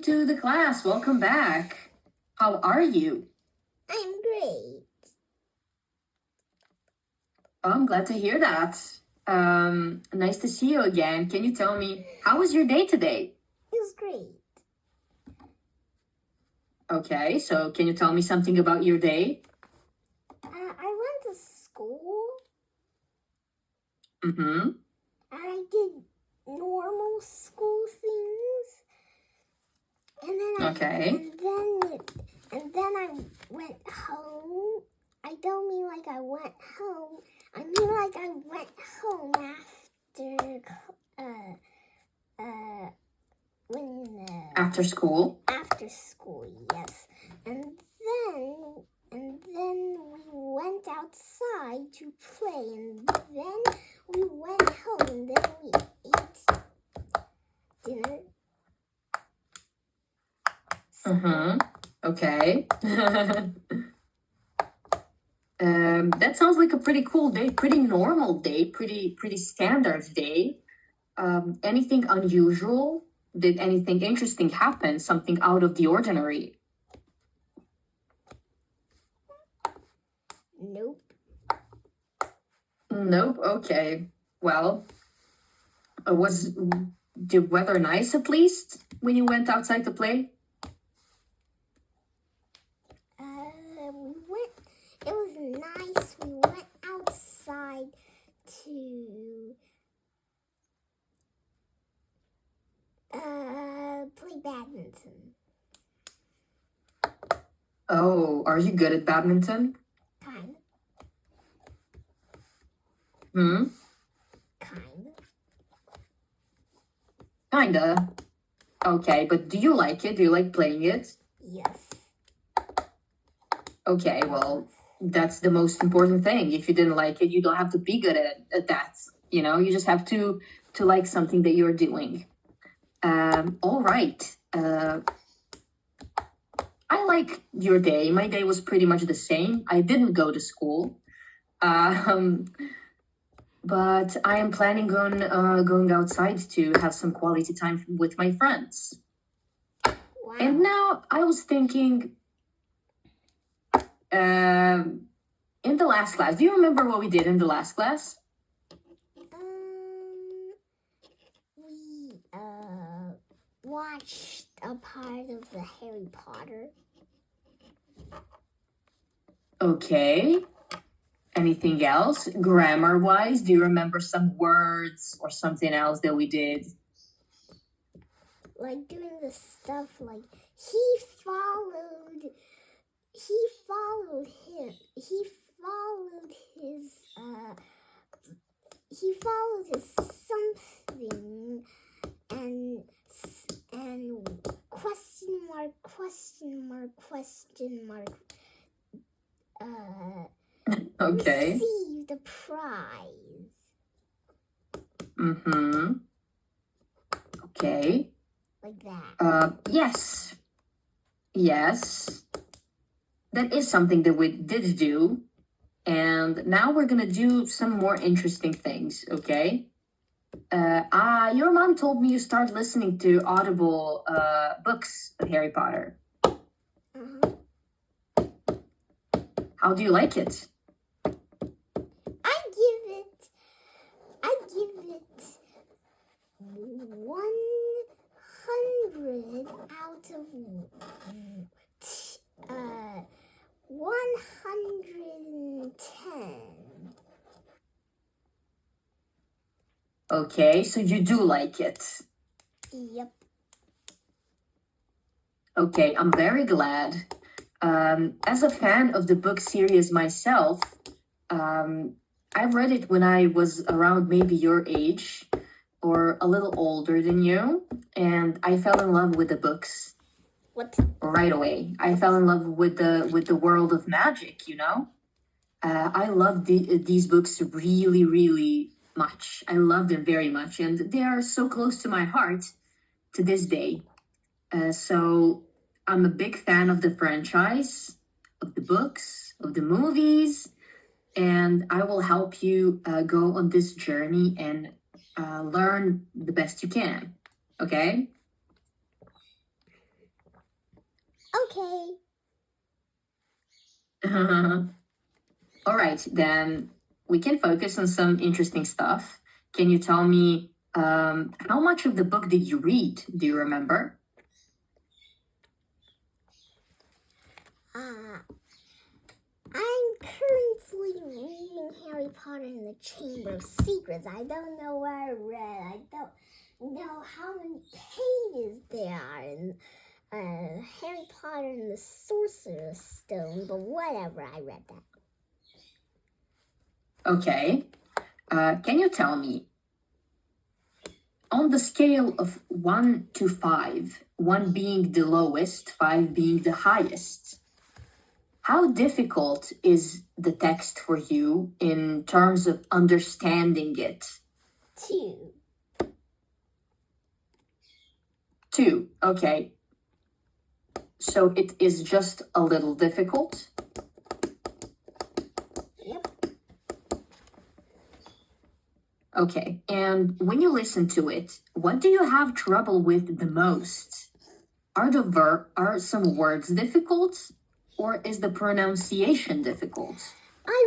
welcome to the class. Welcome back. How are you? I'm great. Oh, I'm glad to hear that. Nice to see you again. Can you tell me, how was your day today? It was great. Okay, so can you tell me something about your day? I went to school. Mm-hmm. I did normal school things. And then I went home. I don't mean like I went home. I mean like I went home After school? After school, yes. And then we went outside to play, and then we went home, and then we ate dinner. Mm-hmm. Okay. That sounds like a pretty cool day, pretty normal day, pretty standard day. Anything unusual? Did anything interesting happen? Something out of the ordinary? Nope. Nope. Okay. Well, was the weather nice at least when you went outside to play? It was nice. We went outside to play badminton. Oh, are you good at badminton? Kind. Hmm? Kinda. Okay, but do you like it? Do you like playing it? Yes. Okay, well, that's the most important thing. If you didn't like it, you don't have to be good at that. You know, you just have to like something that you're doing. All right. I like your day. My day was pretty much the same. I didn't go to school. But I am planning on going outside to have some quality time with my friends. Wow. And now I was thinking, in the last class, do you remember what we did in the last class? We watched a part of the Harry Potter. Okay. Anything else? Grammar-wise, do you remember some words or something else that we did? Like doing the stuff like he followed him. He followed his something and question mark. Okay. Receive the prize. Mm-hmm. Okay. Like that. Yes. Yes. That is something that we did do. And now we're gonna do some more interesting things, okay? Your mom told me you start listening to Audible books of Harry Potter. Uh-huh. How do you like it? I give it 100 out of 110. Okay, so you do like it. Yep. Okay, I'm very glad. As a fan of the book series myself, I read it when I was around maybe your age or a little older than you, and I fell in love with the books. What? Right away. I fell in love with the world of magic, you know? I love these books really, really much. I love them very much, and they are so close to my heart to this day. So I'm a big fan of the franchise, of the books, of the movies, and I will help you go on this journey and learn the best you can. Okay? Okay. All right, then we can focus on some interesting stuff. Can you tell me how much of the book did you read? Do you remember? I'm currently reading Harry Potter and the Chamber of Secrets. I don't know what I read. I don't know how many pages there are in Harry Potter and the Sorcerer's Stone, but whatever, I read that. Okay. Can you tell me, on the scale of 1 to 5, 1 being the lowest, 5 being the highest, how difficult is the text for you in terms of understanding it? 2. 2, okay. So it is just a little difficult? Yep. Okay, and when you listen to it, what do you have trouble with the most? Are some words difficult, or is the pronunciation difficult? I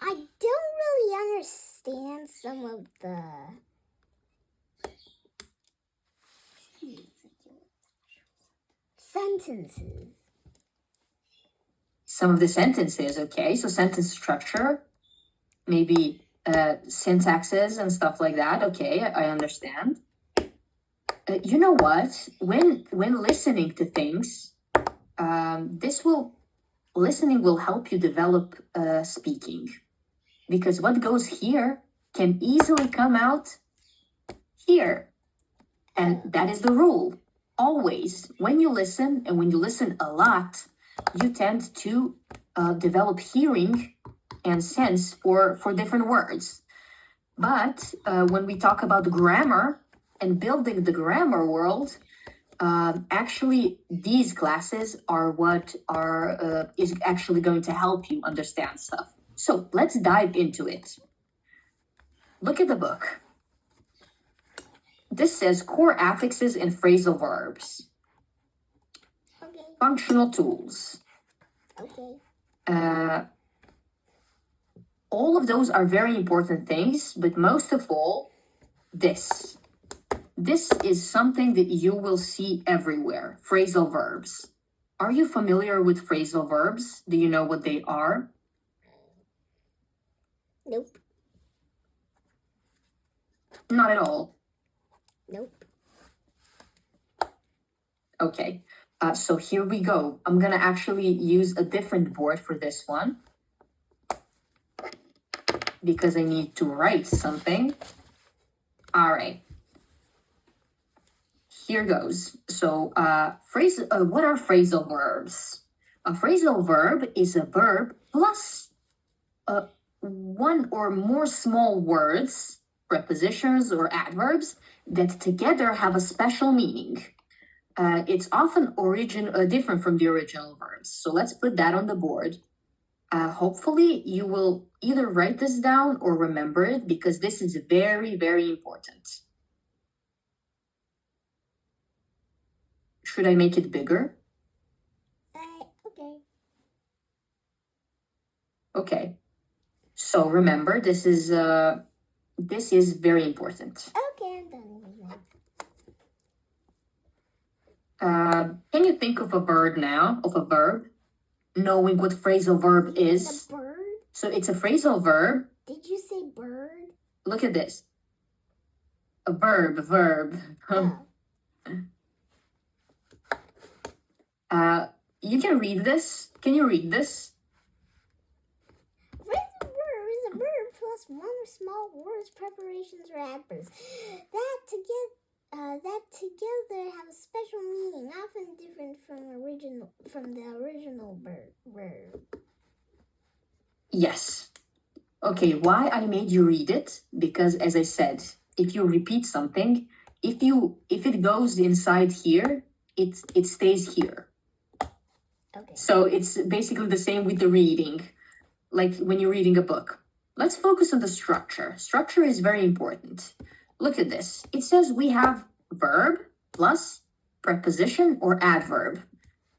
don't really understand some of the sentences. Some of the sentences, okay, so sentence structure, maybe syntaxes and stuff like that. Okay, I understand. You know what? When listening to things, listening will help you develop speaking, because what goes here can easily come out here, and that is the rule. Always, when you listen, and when you listen a lot, you tend to develop hearing and sense for different words. But when we talk about grammar and building the grammar world, actually these classes are what is actually going to help you understand stuff. So let's dive into it. Look at the book. This says core affixes and phrasal verbs. Okay. Functional tools. Okay. All of those are very important things, but most of all, this. This is something that you will see everywhere, phrasal verbs. Are you familiar with phrasal verbs? Do you know what they are? Nope. Not at all. Nope. Okay, so here we go. I'm gonna actually use a different board for this one, because I need to write something. All right. Here goes. So what are phrasal verbs? A phrasal verb is a verb plus one or more small words, prepositions or adverbs that together have a special meaning. It's often different from the original verbs. So let's put that on the board. Hopefully you will either write this down or remember it, because this is very, very important. Should I make it bigger? Okay. Okay. So remember, this is very important. Okay, I'm done with that. Can you think of a verb now, of a verb, knowing what phrasal verb is? A bird? So it's a phrasal verb. Did you say bird? Look at this. A verb. Oh. You can read this. Can you read this? Phrasal verb is a verb plus one or small words, preparations, or adverbs that together have a special meaning, often different from the original verb. Yes. Okay, why I made you read it? Because, as I said, if you repeat something, if it goes inside here, it stays here. Okay. So it's basically the same with the reading, like when you're reading a book. Let's focus on the structure. Structure is very important. Look at this. It says we have verb plus preposition or adverb.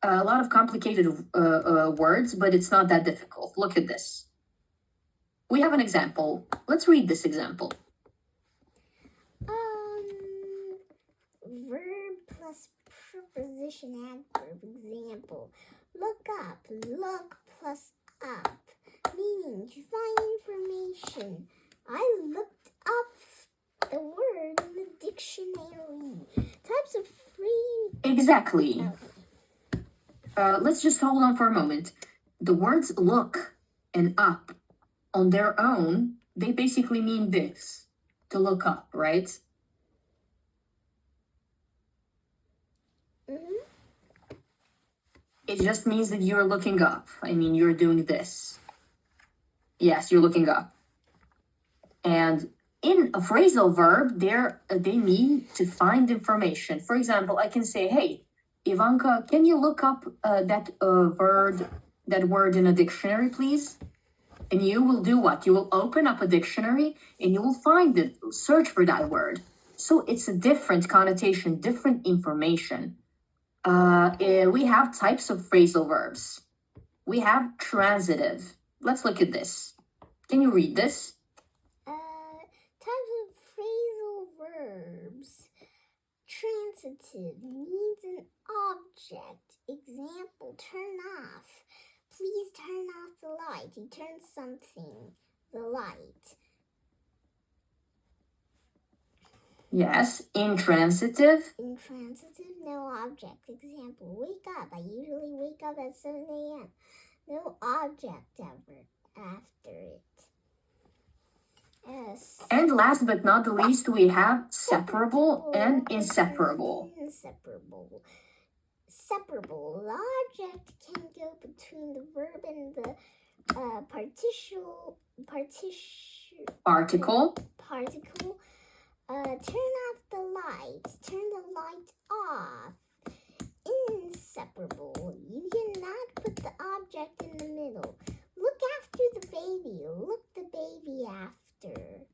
A lot of complicated words, but it's not that difficult. Look at this. We have an example. Let's read this example. Verb plus preposition adverb. Example. Look up. Look plus up. Meaning to find information. I looked up the word in the dictionary. Types of free. Exactly. Let's just hold on for a moment. The words look and up on their own, they basically mean this, to look up, right? It just means that you're looking up. I mean, you're doing this. Yes, you're looking up. And in a phrasal verb, they mean to find information. For example, I can say, hey, Ivanka, can you look up that word in a dictionary, please? And you will do what? You will open up a dictionary and you will find it, search for that word. So it's a different connotation, different information. We have types of phrasal verbs. We have transitive. Let's look at this. Can you read this? Types of phrasal verbs. Transitive needs an object. Example, turn off. Please turn off the light. You turn something, the light. Yes, intransitive. Intransitive, no object. Example, wake up. I usually wake up at 7 a.m. No object ever after it. Yes. And last but not the least, we have separable and inseparable. Inseparable. Separable. The object can go between the verb and the Particle. Turn off the light. Turn the light off. Inseparable. You cannot put the object in the middle. Look after the baby. Look the baby after.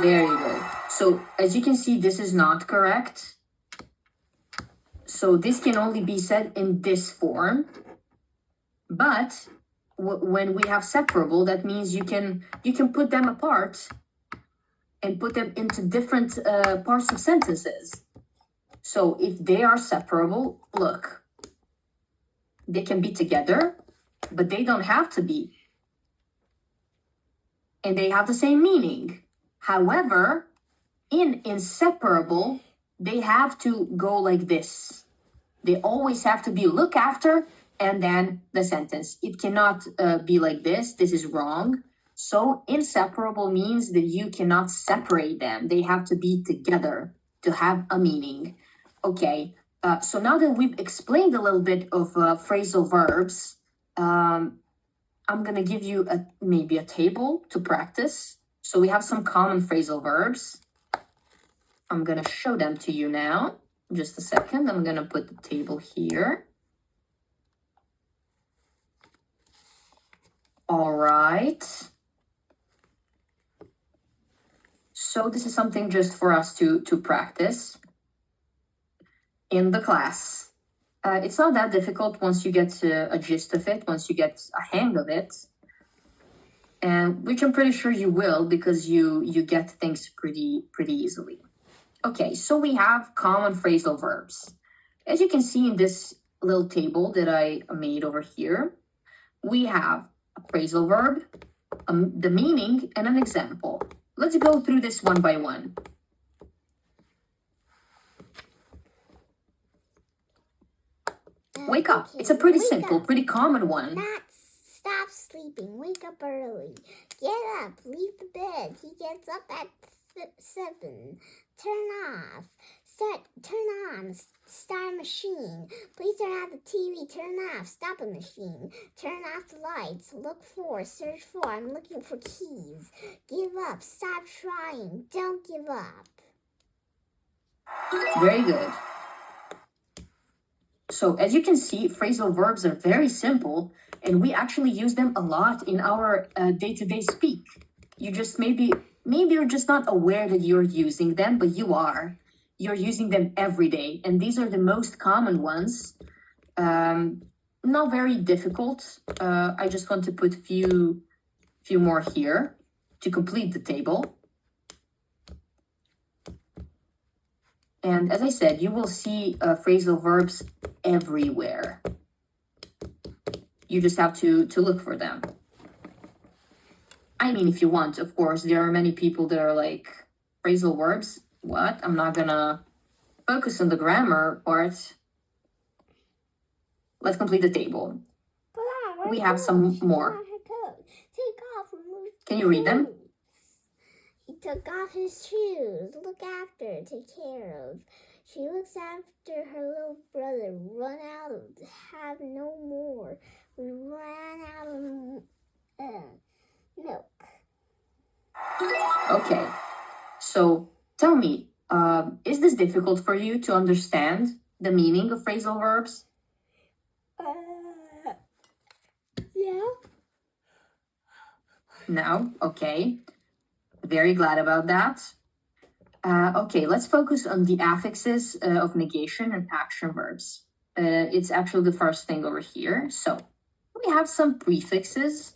Very good. So as you can see, this is not correct. So this can only be said in this form. But when we have separable, that means you can put them apart and put them into different parts of sentences. So if they are separable, look, they can be together, but they don't have to be. And they have the same meaning. However, in inseparable, they have to go like this. They always have to be look after and then the sentence. It cannot be like this. This is wrong. So inseparable means that you cannot separate them. They have to be together to have a meaning. Okay, so now that we've explained a little bit of phrasal verbs, I'm going to give you maybe a table to practice. So we have some common phrasal verbs. I'm going to show them to you now. Just a second. I'm going to put the table here. All right. So this is something just for us to practice in the class. It's not that difficult once you get a gist of it, once you get a hang of it. And which I'm pretty sure you will, because you get things pretty easily. Okay, so we have common phrasal verbs. As you can see in this little table that I made over here, we have a phrasal verb, the meaning, and an example. Let's go through this one by one. Wake up. It's a pretty simple, pretty common one. Not stop sleeping. Wake up early. Get up. Leave the bed. He gets up at 7. Turn off. Turn on. Start a machine. Please turn off the TV. Turn off. Stop a machine. Turn off the lights. Look for. Search for. I'm looking for keys. Give up. Stop trying. Don't give up. Very good. So as you can see, phrasal verbs are very simple, and we actually use them a lot in our day-to-day speak. You just maybe you're just not aware that you're using them, but you are. you're using them every day. And these are the most common ones. Not very difficult. I just want to put few more here to complete the table. And as I said, you will see phrasal verbs everywhere. You just have to look for them. I mean, if you want, of course, there are many people that are like, phrasal verbs? What? I'm not gonna focus on the grammar part. Let's complete the table. We have some more. Can you read them? He took off his shoes. Look after, take care of. She looks after her little brother. Run out of, have no more. We ran out of milk. Okay, so tell me, is this difficult for you to understand the meaning of phrasal verbs? Yeah. No? Okay. Very glad about that. Okay, let's focus on the affixes of negation and action verbs. It's actually the first thing over here. So we have some prefixes.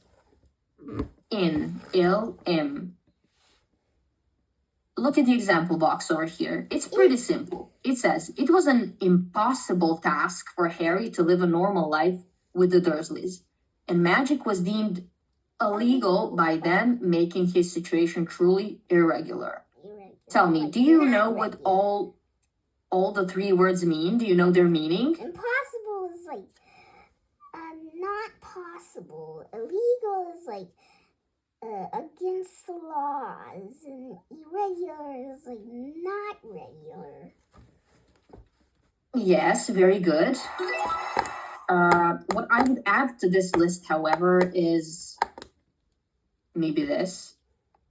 In, il, im. Look at the example box over here. It's pretty simple. It says, it was an impossible task for Harry to live a normal life with the Dursleys, and magic was deemed illegal by them, making his situation truly irregular. Tell me, do you know what all the three words mean? Do you know their meaning? Impossible is like not possible. Illegal is like against the laws, and irregular is like not regular. Yes, very good. What I would add to this list, however, is maybe this.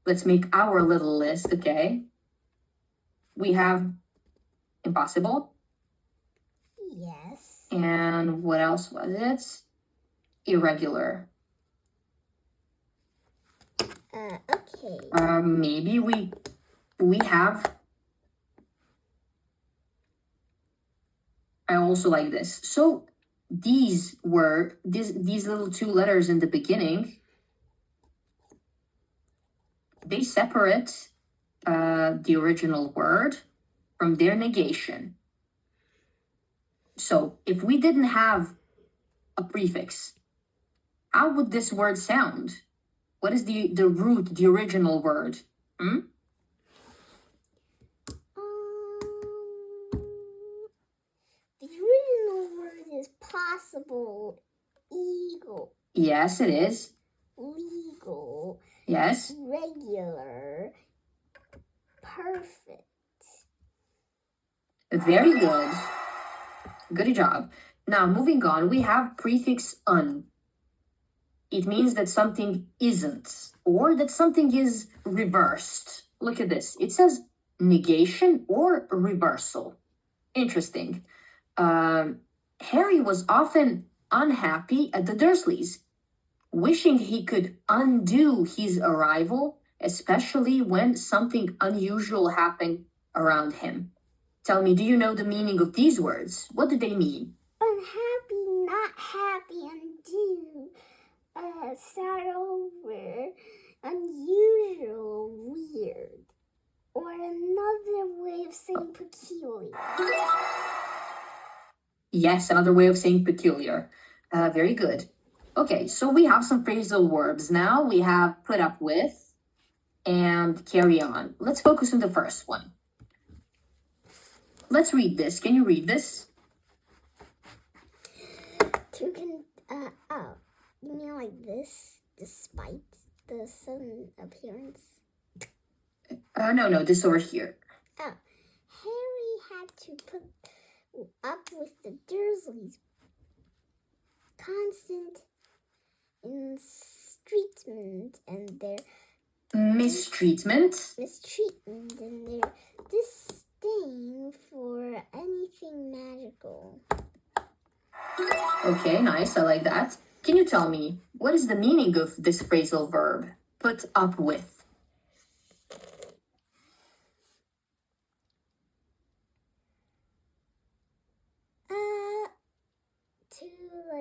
Let's make our little list, okay? We have impossible. Yes. And what else was it? Irregular. Okay. Maybe we have. I also like this. So these were these little two letters in the beginning. They separate the original word from their negation. So if we didn't have a prefix, how would this word sound? What is the root, the original word? The original word is possible. Eagle. Yes, it is. Legal. Yes. Regular. Perfect. Very good. Good job. Now, moving on, we have prefix un. It means that something isn't, or that something is reversed. Look at this. It says negation or reversal. Interesting. Harry was often unhappy at the Dursleys, wishing he could undo his arrival, especially when something unusual happened around him. Tell me, do you know the meaning of these words? What do they mean? Unhappy, not happy, undo, start over, unusual, weird, or another way of saying peculiar. Yes, another way of saying peculiar. Very good. Okay, so we have some phrasal verbs now. We have put up with and carry on. Let's focus on the first one. Let's read this. Can you read this? Like this, despite the sudden appearance. No, this over here. Oh, Harry had to put up with the Dursleys' constant mistreatment and their mistreatment and their disdain for anything magical. Okay, nice. I like that. Can you tell me, what is the meaning of this phrasal verb, put up with?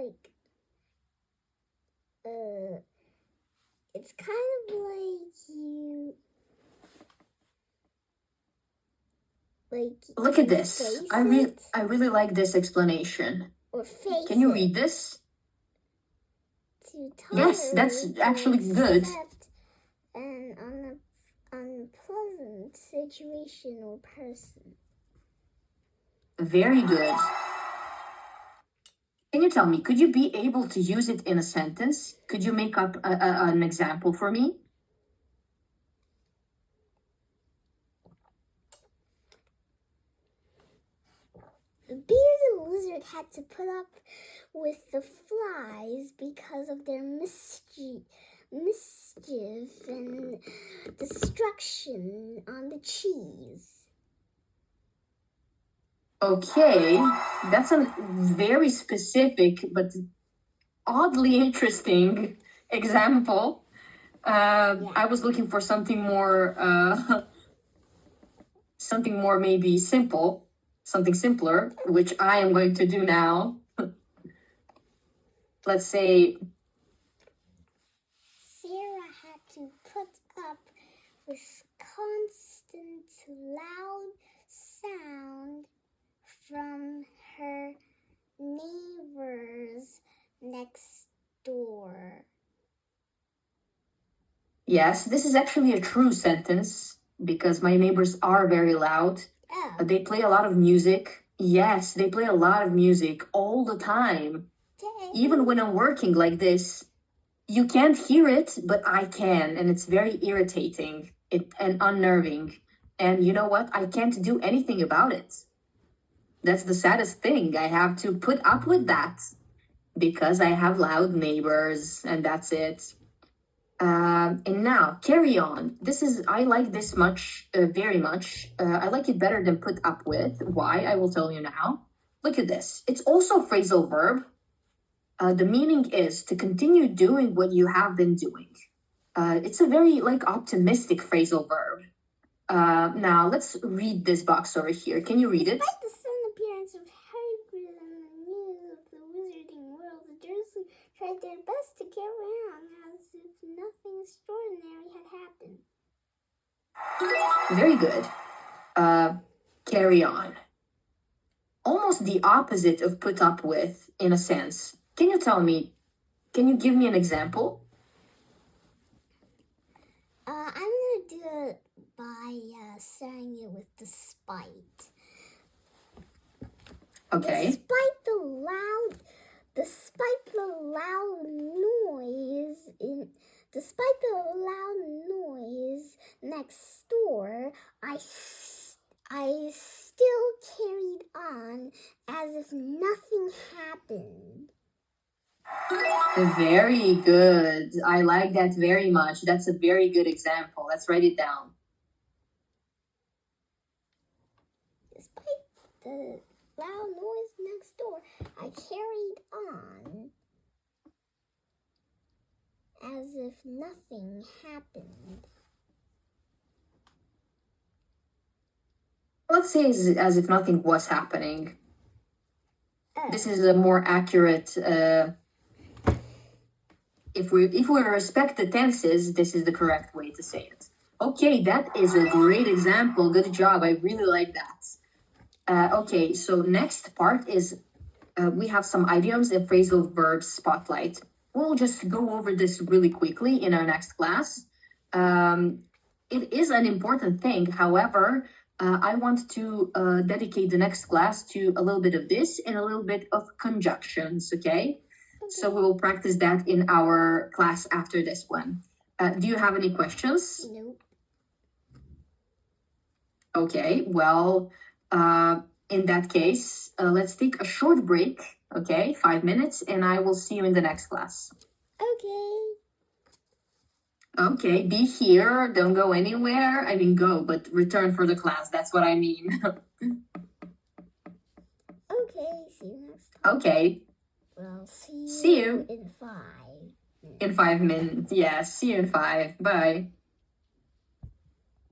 like it's kind of like you Look at this. face I really like this explanation. or face Can you it read this? to Yes, that's tolerate actually or good. accept an unpleasant situation or person. Very good. Can you tell me, could you be able to use it in a sentence? Could you make up an example for me? The bear and lizard had to put up with the flies because of their mischief and destruction on the cheese. Okay, that's a very specific but oddly interesting example. I was looking for something more maybe simple, something simpler, which I am going to do now. Let's say Sarah had to put up with constant loud sound from her neighbors next door. yes, this is actually a true sentence because my neighbors are very loud. Oh, They play a lot of music. Yes, they play a lot of music all the time. dang. Even when I'm working like this, you can't hear it, but I can, and it's very irritating and unnerving. And you know what? I can't do anything about it. That's the saddest thing. I have to put up with that because I have loud neighbors, and that's it. And now, carry on. I like this much, very much. I like it better than put up with. Why? I will tell you now. Look at this. It's also a phrasal verb. The meaning is to continue doing what you have been doing. It's a very optimistic phrasal verb. Now let's read this box over here. Can you read it? Despite the sudden appearance of Hagrid and the news of the wizarding world, the Dursley tried their best to carry on as if nothing extraordinary had happened. Very good. Carry on. Almost the opposite of put up with, in a sense. Can you give me an example? I'm gonna do it by saying it with despite. Okay. Despite the loud noise next door, I still carried on as if nothing happened. Very good. I like that very much. That's a very good example. Let's write it down. Despite the loud noise next door, I carried on as if nothing happened. Let's say as if nothing was happening. Oh. This is a more accurate. If we respect the tenses, this is the correct way to say it. Okay, that is a great example. Good job. I really like that. Okay, so next part is we have some idioms and phrasal verbs spotlight. We'll just go over this really quickly in our next class. It is an important thing. However, I want to dedicate the next class to a little bit of this and a little bit of conjunctions, okay? So we will practice that in our class after this one. Do you have any questions? Nope. Okay, well, in that case, let's take a short break, okay? 5 minutes, and I will see you in the next class. Okay. Okay, be here. Don't go anywhere. I mean, go, but return for the class. That's what I mean. Okay, see you next time. Okay. Well, See you in 5 minutes. in 5 minutes. Yeah, see you in 5. Bye.